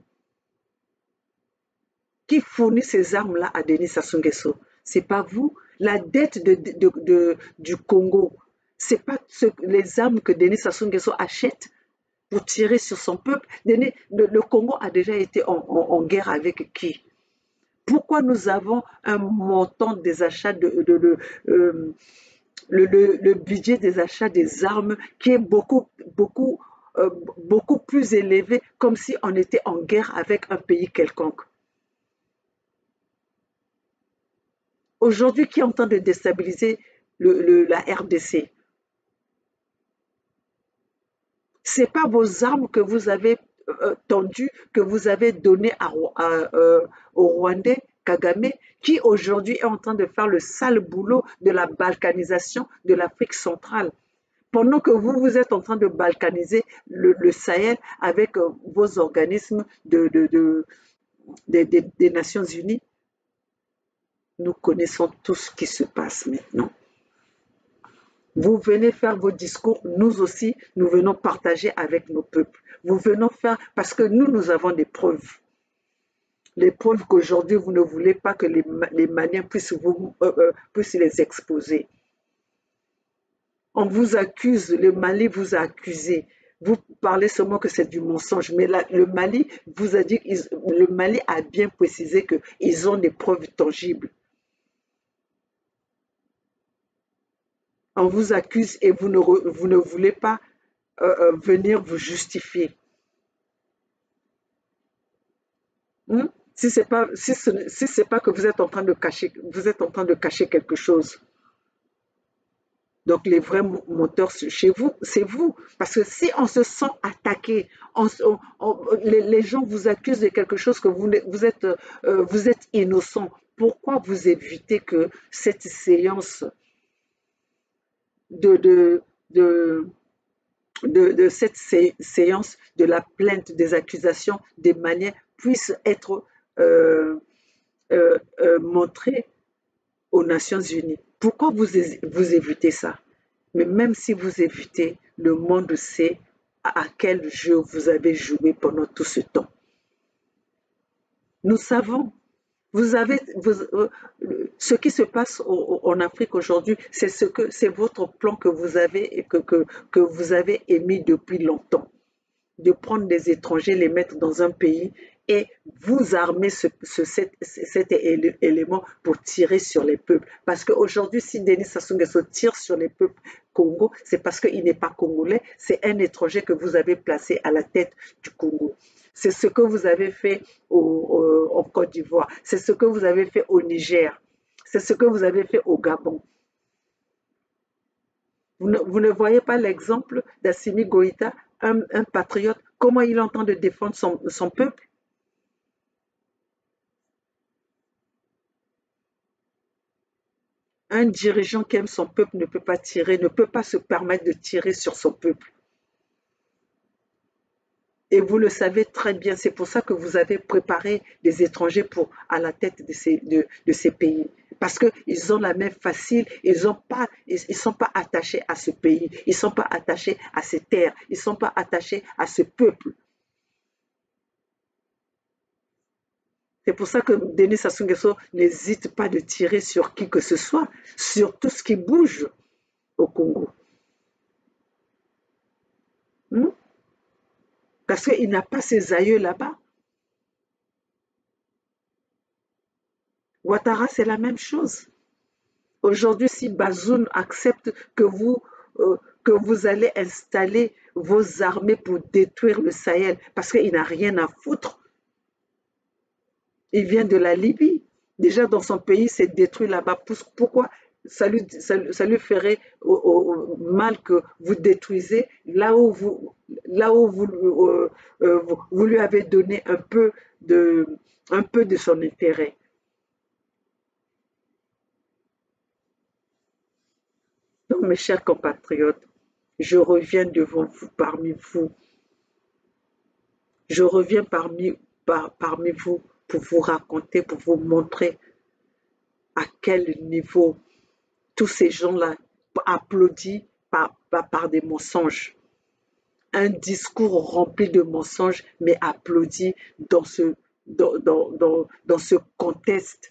Qui fournit ces armes-là à Denis Sassou Nguesso? C'est pas vous. La dette du Congo, c'est pas les armes que Denis Sassou Nguesso achète pour tirer sur son peuple. Le Congo a déjà été en guerre avec qui? Pourquoi nous avons un montant des achats le budget des achats des armes qui est beaucoup plus élevé, comme si on était en guerre avec un pays quelconque? Aujourd'hui, qui est en train de déstabiliser la RDC? Ce n'est pas vos armes que vous avez tendues, que vous avez données au Rwandais, Kagame, qui aujourd'hui est en train de faire le sale boulot de la balkanisation de l'Afrique centrale. Pendant que vous êtes en train de balkaniser le Sahel avec vos organismes des Nations Unies, nous connaissons tout ce qui se passe maintenant. Vous venez faire vos discours, nous aussi, nous venons partager avec nos peuples. Vous venons faire, parce que nous avons des preuves. Les preuves qu'aujourd'hui, vous ne voulez pas que les Maliens puissent les exposer. On vous accuse, le Mali vous a accusé. Vous parlez seulement que c'est du mensonge, mais le Mali vous a dit, le Mali a bien précisé qu'ils ont des preuves tangibles. On vous accuse et vous ne voulez pas venir vous justifier. Si c'est pas que vous êtes en train de cacher quelque chose. Donc, les vrais moteurs chez vous, c'est vous. Parce que si on se sent attaqué, les gens vous accusent de quelque chose que vous êtes innocent. Pourquoi vous évitez que cette séance de, de, de, de cette séance de la plainte, des accusations, des manières puisse être montrée aux Nations Unies? Pourquoi vous évitez ça? Mais même si vous évitez, le monde sait à quel jeu vous avez joué pendant tout ce temps. Nous savons. Ce qui se passe en Afrique aujourd'hui, c'est votre plan que vous avez et que vous avez émis depuis longtemps, de prendre des étrangers, les mettre dans un pays et vous armer cet élément pour tirer sur les peuples. Parce qu'aujourd'hui, si Denis Sassou Nguesso tire sur les peuples Congo, c'est parce qu'il n'est pas congolais, c'est un étranger que vous avez placé à la tête du Congo. C'est ce que vous avez fait en Côte d'Ivoire, c'est ce que vous avez fait au Niger, c'est ce que vous avez fait au Gabon. Vous ne voyez pas l'exemple d'Assimi Goïta, un patriote, comment il entend de défendre son peuple? Un dirigeant qui aime son peuple ne peut pas tirer, ne peut pas se permettre de tirer sur son peuple. Et vous le savez très bien, c'est pour ça que vous avez préparé des étrangers à la tête de ces pays. Parce qu'ils ont la main facile, ils ne sont pas attachés à ce pays, ils ne sont pas attachés à ces terres, ils ne sont pas attachés à ce peuple. C'est pour ça que Denis Sassou Nguesso n'hésite pas de tirer sur qui que ce soit, sur tout ce qui bouge au Congo. Parce qu'il n'a pas ses aïeux là-bas. Ouattara, c'est la même chose. Aujourd'hui, si Bazoum accepte que vous allez installer vos armées pour détruire le Sahel, parce qu'il n'a rien à foutre, il vient de la Libye. Déjà, dans son pays, c'est détruit là-bas. Pourquoi ça lui ferait mal que vous détruisez là où vous lui avez donné un peu de son intérêt. Donc, mes chers compatriotes, je reviens devant vous, parmi vous. Je reviens parmi vous pour vous raconter, pour vous montrer à quel niveau tous ces gens-là applaudissent par des mensonges. Un discours rempli de mensonges, mais applaudi dans ce contexte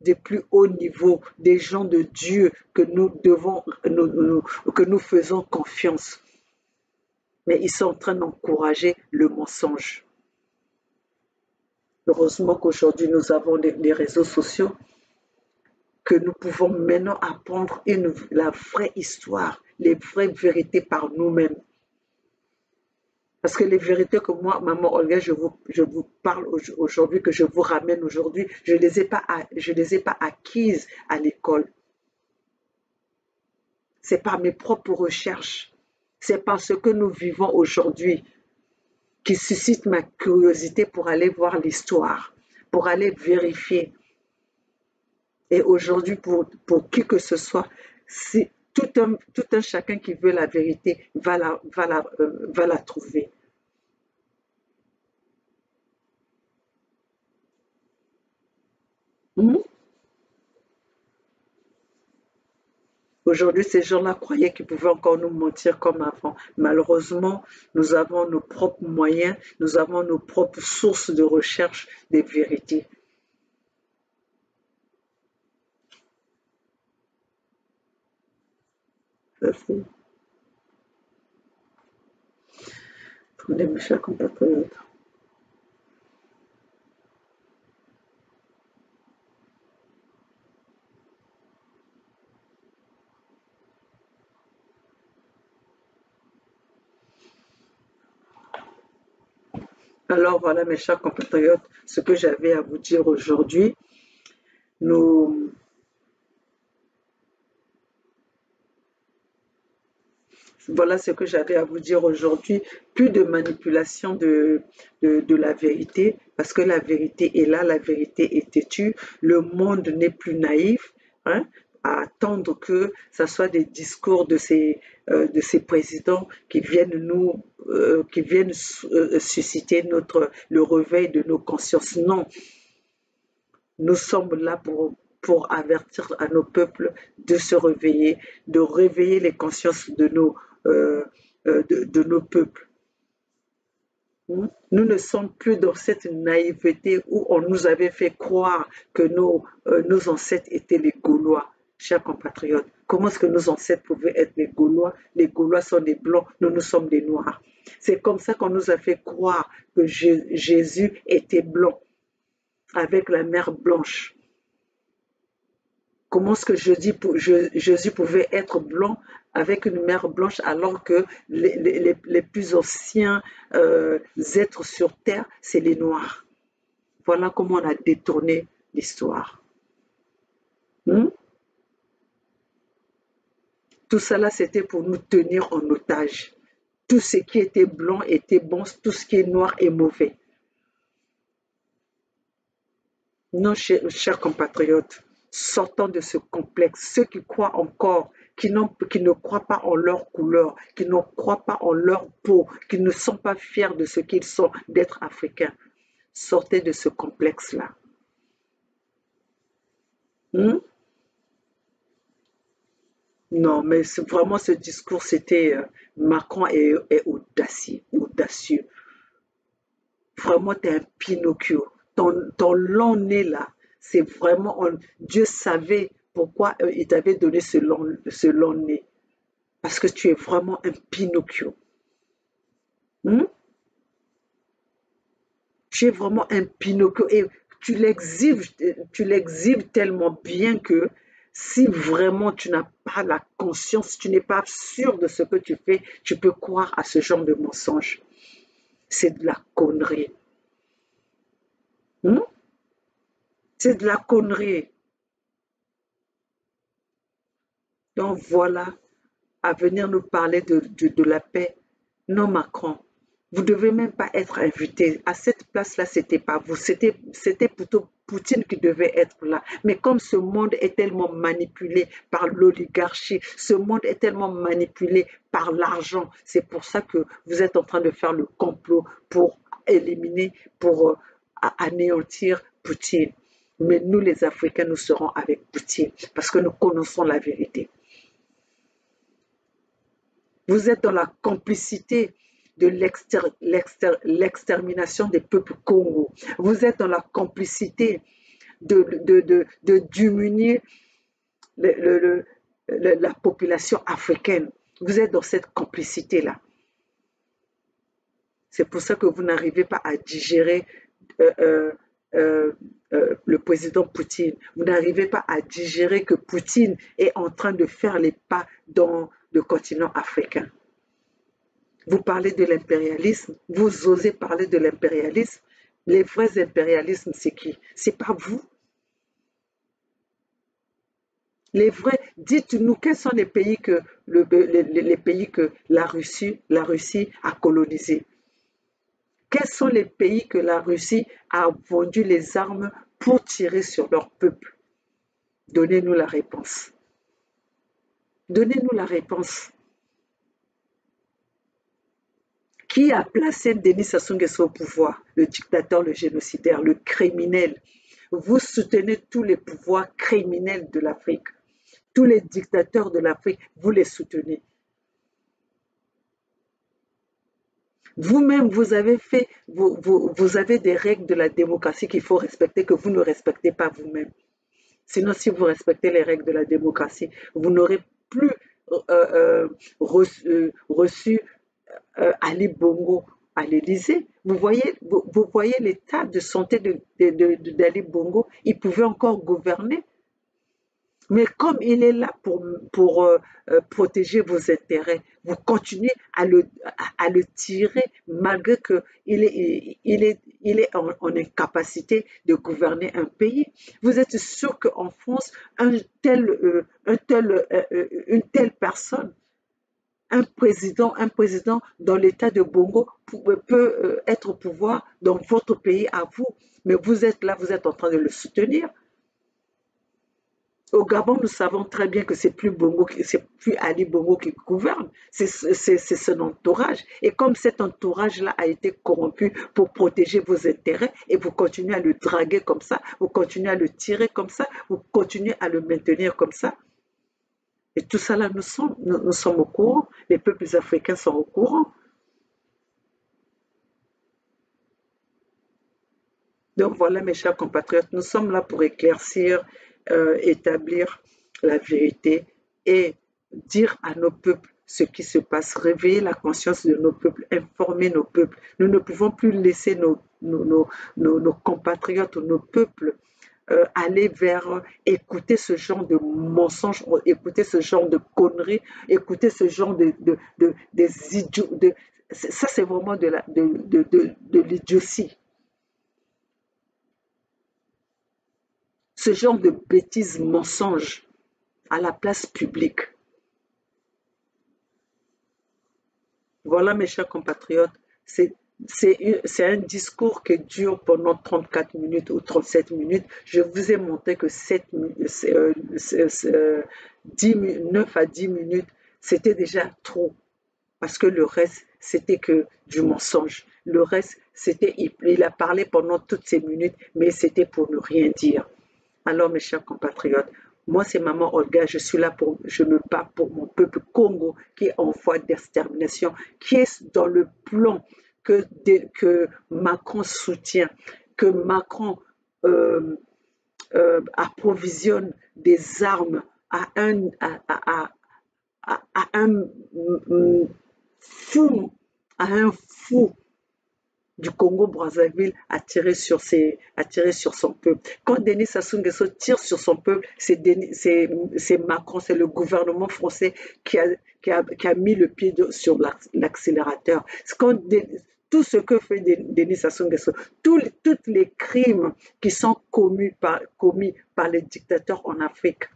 des plus hauts niveaux, des gens de Dieu que nous faisons confiance. Mais ils sont en train d'encourager le mensonge. Heureusement qu'aujourd'hui, nous avons les réseaux sociaux, que nous pouvons maintenant apprendre la vraie histoire, les vraies vérités par nous-mêmes. Parce que les vérités que moi, maman Olga, je vous parle aujourd'hui, que je vous ramène aujourd'hui, je ne les ai pas acquises à l'école. C'est par mes propres recherches. C'est par ce que nous vivons aujourd'hui qui suscite ma curiosité pour aller voir l'histoire, pour aller vérifier. Et aujourd'hui, pour qui que ce soit, si tout un chacun qui veut la vérité va la trouver. Aujourd'hui, ces gens-là croyaient qu'ils pouvaient encore nous mentir comme avant. Malheureusement, nous avons nos propres moyens, nous avons nos propres sources de recherche des vérités. Merci. Attendez, mes chers compatriotes. Alors voilà, mes chers compatriotes, ce que j'avais à vous dire aujourd'hui. Nous Voilà ce que j'avais à vous dire aujourd'hui. Plus de manipulation de la vérité, parce que la vérité est là, la vérité est têtue. Le monde n'est plus naïf, hein, à attendre que ça soit des discours de ces présidents qui viennent qui viennent susciter le réveil de nos consciences. Non, nous sommes là pour avertir à nos peuples de se réveiller, de réveiller les consciences de nos peuples. Nous ne sommes plus dans cette naïveté où on nous avait fait croire que nos ancêtres étaient les Gaulois, chers compatriotes. Comment est-ce que nos ancêtres pouvaient être les Gaulois? Les Gaulois sont des Blancs, nous sommes des Noirs. C'est comme ça qu'on nous a fait croire que Jésus était blanc, avec la mer Blanche. Comment est-ce que Jésus pouvait être blanc avec une mer blanche alors que les plus anciens êtres sur terre, c'est les Noirs? Voilà comment on a détourné l'histoire. Tout cela, c'était pour nous tenir en otage. Tout ce qui était blanc était bon, tout ce qui est noir est mauvais. Non, chers compatriotes, sortant de ce complexe, ceux qui croient encore, qui ne croient pas en leur couleur, qui ne croient pas en leur peau, qui ne sont pas fiers de ce qu'ils sont, d'être africains, sortez de ce complexe-là. Non, mais vraiment ce discours, c'était Macron est audacieux. Vraiment, tu es un Pinocchio. Ton long nez là, c'est vraiment, Dieu savait pourquoi il t'avait donné ce long nez. Parce que tu es vraiment un Pinocchio. Tu es vraiment un Pinocchio et tu l'exhibes tellement bien que si vraiment tu n'as pas la conscience, tu n'es pas sûr de ce que tu fais, tu peux croire à ce genre de mensonge. C'est de la connerie. C'est de la connerie. Donc voilà, à venir nous parler de la paix. Non, Macron, vous ne devez même pas être invité. À cette place-là, c'était pas vous. C'était plutôt Poutine qui devait être là. Mais comme ce monde est tellement manipulé par l'oligarchie, ce monde est tellement manipulé par l'argent, c'est pour ça que vous êtes en train de faire le complot pour éliminer, pour anéantir Poutine. Mais nous, les Africains, nous serons avec Poutine parce que nous connaissons la vérité. Vous êtes dans la complicité de l'extermination des peuples Congo. Vous êtes dans la complicité de diminuer la population africaine. Vous êtes dans cette complicité-là. C'est pour ça que vous n'arrivez pas à digérer le président Poutine. Vous n'arrivez pas à digérer que Poutine est en train de faire les pas dans le continent africain. Vous parlez de l'impérialisme, vous osez parler de l'impérialisme. Les vrais impérialismes, c'est qui? C'est pas vous. Les vrais, dites-nous quels sont les pays que la Russie a colonisés. Quels sont les pays que la Russie a vendu les armes pour tirer sur leur peuple? Donnez-nous la réponse. Donnez-nous la réponse. Qui a placé Denis Sassou Nguesso au pouvoir? Le dictateur, le génocidaire, le criminel. Vous soutenez tous les pouvoirs criminels de l'Afrique. Tous les dictateurs de l'Afrique, vous les soutenez. Vous-même, vous avez des règles de la démocratie qu'il faut respecter, que vous ne respectez pas vous-même. Sinon, si vous respectez les règles de la démocratie, vous n'aurez plus reçu Ali Bongo à l'Élysée. Vous voyez l'état de santé d'Ali Bongo. Il pouvait encore gouverner. Mais comme il est là pour protéger vos intérêts, vous continuez à le tirer malgré qu'il est en incapacité de gouverner un pays. Vous êtes sûr qu'en France, une telle personne, un président dans l'État de Bongo peut être au pouvoir dans votre pays à vous. Mais vous êtes là, vous êtes en train de le soutenir. Au Gabon, nous savons très bien que c'est plus Bongo, c'est plus Ali Bongo qui gouverne, c'est son entourage. Et comme cet entourage-là a été corrompu pour protéger vos intérêts, et vous continuez à le draguer comme ça, vous continuez à le tirer comme ça, vous continuez à le maintenir comme ça. Et tout ça là, nous sommes au courant, les peuples africains sont au courant. Donc voilà, mes chers compatriotes, nous sommes là pour éclaircir, établir la vérité et dire à nos peuples ce qui se passe, réveiller la conscience de nos peuples, informer nos peuples. Nous ne pouvons plus laisser nos compatriotes, nos peuples aller vers écouter ce genre de mensonges, écouter ce genre de conneries, écouter ce genre des idiots. Ça, c'est vraiment de l'idiotie. Ce genre de bêtises, mensonges à la place publique. Voilà, mes chers compatriotes, c'est un discours qui dure pendant 34 minutes ou 37 minutes. Je vous ai montré que 9 à 10 minutes, c'était déjà trop. Parce que le reste, c'était que du mensonge. Le reste, c'était, il a parlé pendant toutes ces minutes, mais c'était pour ne rien dire. Alors, mes chers compatriotes, moi, c'est Maman Olga, je me bats pour mon peuple Congo qui est en voie d'extermination, qui est dans le plan que Macron soutient, que Macron euh, approvisionne des armes à un fou, à un fou du Congo-Brazzaville a tiré sur son peuple. Quand Denis Sassou Nguesso tire sur son peuple, c'est Macron, c'est le gouvernement français qui a mis le pied sur l'accélérateur. Tout ce que fait Denis Sassou Nguesso, tous les crimes qui sont commis par les dictateurs en Afrique,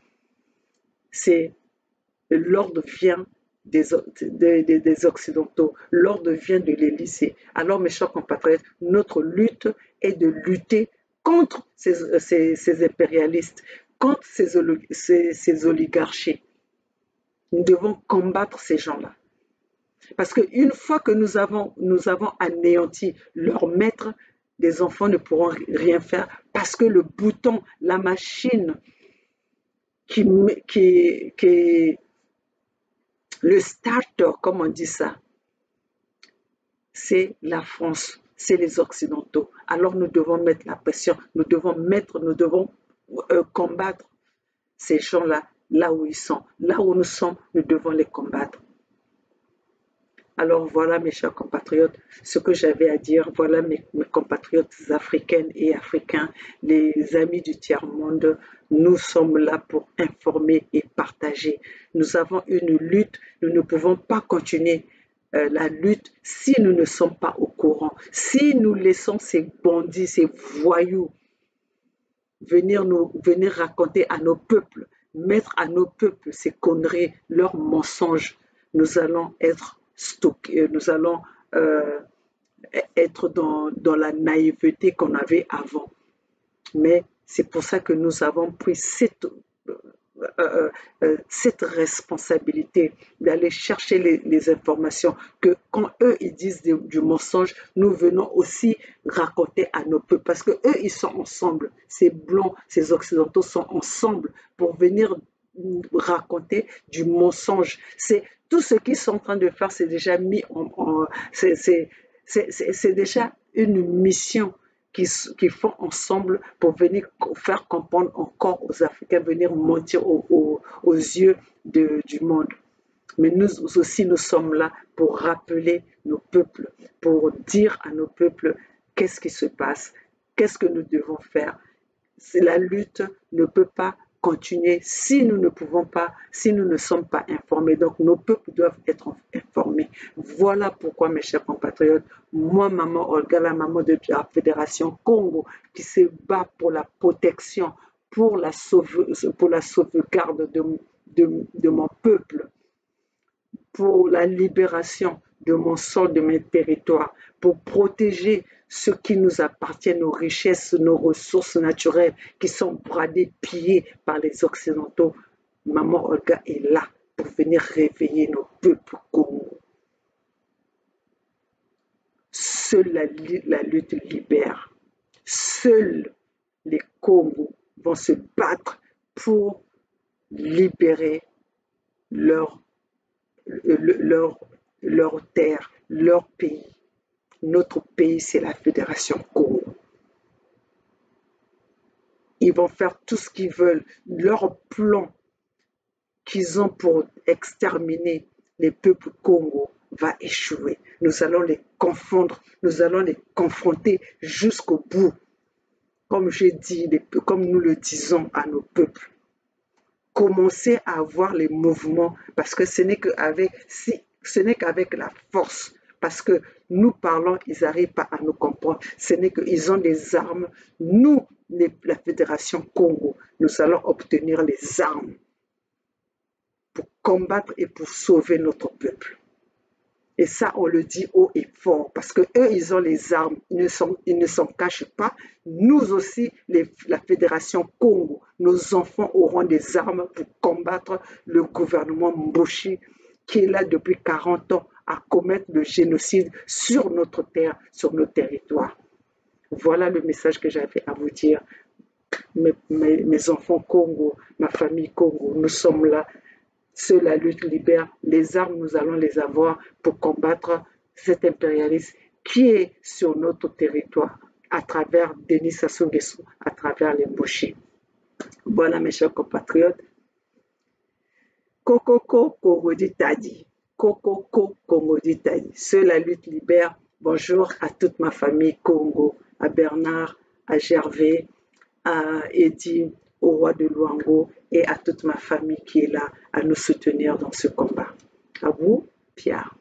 c'est l'ordre vient des Occidentaux, l'ordre vient de l'Élysée. Alors, mes chers compatriotes, notre lutte est de lutter contre ces impérialistes, contre ces oligarchies. Nous devons combattre ces gens-là. Parce qu'une fois que nous avons anéanti leur maître, les enfants ne pourront rien faire parce que le bouton, la machine le starter, comme on dit ça, c'est la France, c'est les Occidentaux. Alors nous devons mettre la pression, nous devons combattre ces gens-là, là où ils sont. Là où nous sommes, nous devons les combattre. Alors voilà, mes chers compatriotes, ce que j'avais à dire. Voilà mes compatriotes africaines et africains, les amis du tiers-monde. Nous sommes là pour informer et partager. Nous avons une lutte. Nous ne pouvons pas continuer la lutte si nous ne sommes pas au courant. Si nous laissons ces bandits, ces voyous venir raconter à nos peuples, mettre à nos peuples ces conneries, leurs mensonges, nous allons être stockés, nous allons être dans la naïveté qu'on avait avant. Mais c'est pour ça que nous avons pris cette responsabilité d'aller chercher les informations, que quand eux ils disent du mensonge, nous venons aussi raconter à nos peuples, parce que eux ils sont ensemble, ces blancs, ces occidentaux sont ensemble pour venir raconter du mensonge. C'est tout ce qu'ils sont en train de faire, c'est déjà mis c'est déjà une mission qui font ensemble pour venir faire comprendre encore aux Africains, venir mentir aux yeux du monde. Mais nous aussi, nous sommes là pour rappeler nos peuples, pour dire à nos peuples qu'est-ce qui se passe, qu'est-ce que nous devons faire. La lutte ne peut pas continuer si nous ne pouvons pas, si nous ne sommes pas informés. Donc, nos peuples doivent être informés. Voilà pourquoi, mes chers compatriotes, moi, Maman Olga, la maman de la Fédération Congo, qui se bat pour la protection, pour la sauvegarde de mon peuple, pour la libération de mon sol, de mes territoires, pour protéger ce qui nous appartient, nos richesses, nos ressources naturelles qui sont bradées, pillées par les Occidentaux. Maman Olga est là pour venir réveiller nos peuples congolais. Seule la lutte libère. Seuls les Congos vont se battre pour libérer leur terre, leur pays. Notre pays, c'est la Fédération Congo. Ils vont faire tout ce qu'ils veulent. Leur plan qu'ils ont pour exterminer les peuples Congo va échouer. Nous allons les confondre, nous allons les confronter jusqu'au bout. Comme j'ai dit, comme nous le disons à nos peuples. Commencez à avoir les mouvements parce que ce n'est qu'avec la force, parce que nous parlons, ils n'arrivent pas à nous comprendre. Ce n'est qu'ils ont des armes. Nous, la Fédération Congo, nous allons obtenir les armes pour combattre et pour sauver notre peuple. Et ça, on le dit haut et fort, parce qu'eux, ils ont les armes, ils ne s'en cachent pas. Nous aussi, la Fédération Congo, nos enfants auront des armes pour combattre le gouvernement Mboshi, qui est là depuis 40 ans à commettre le génocide sur notre terre, sur nos territoires. Voilà le message que j'avais à vous dire. Mes enfants Congo, ma famille Congo, nous sommes là. Seule la lutte libère. Les armes, nous allons les avoir pour combattre cet impérialisme qui est sur notre territoire à travers Denis Sassou Nguesso, à travers les Mboshi. Voilà mes chers compatriotes. Kokoko Kongodi Tadi. Kokoko Kongodi Tadi. Seule la lutte libère. Bonjour à toute ma famille Congo, à Bernard, à Gervais, à Eddy, au roi de Luango et à toute ma famille qui est là à nous soutenir dans ce combat. À vous, Pierre.